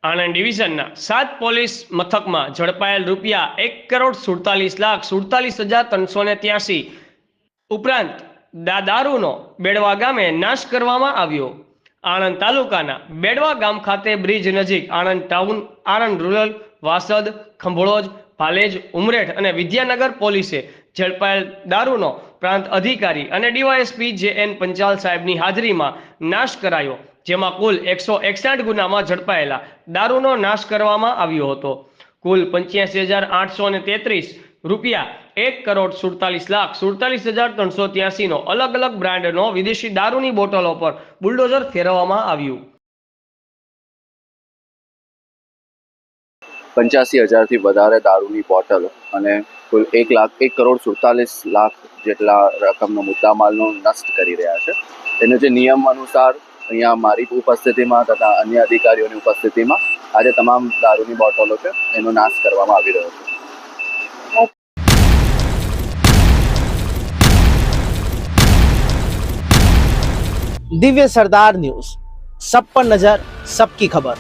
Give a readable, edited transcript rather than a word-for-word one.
Anand ડિવિઝનના 7 police મથકમાં ઝડપાયેલ ₹1,47,47,383 ઉપરાંત દારૂનો બેડવા ગામે નાશ કરવામાં આવ્યો। આણંદ તાલુકાના બેડવા ગામ ખાતે બ્રિજ નજીક આણંદ ટાઉન, આણંદ રૂરલ, વાસદ, ખંભોળજ, ભાલેજ, ઉમરેઠ અને વિદ્યાનગર પોલીસે ઝડપાયેલ દારૂનો પ્રાંત અધિકારી અને ડીવાયએસપી જે.એન. પંચાલ સાહેબની હાજરીમાં નાશ કરાયો, જેમાં કુલ 161 ગુનામાં ઝડપાયેલા દારૂનો નાશ કરવામાં આવ્યો હતો। કુલ ₹85,833 ₹1,47,47,383 નો અલગ અલગ બ્રાન્ડનો વિદેશી દારૂની બોટલો પર બુલડોઝર ફેરવવામાં આવ્યું। 85,000થી વધારે દારૂની બોટલ અને કુલ 1,47,00,000 જેટલા રકમનો મુદ્દામાલનો નષ્ટ કરી રહ્યા છે। એને જે નિયમ અનુસાર અહીંયા મારી ઉપસ્થિતિમાં તથા અન્ય અધિકારીઓની ઉપસ્થિતિમાં આજે તમામ દારૂની બોટલો છે એનો નાશ કરવામાં આવી રહ્યો છે। दिव्य सरदार न्यूज, सब पर नजर, सबकी खबर।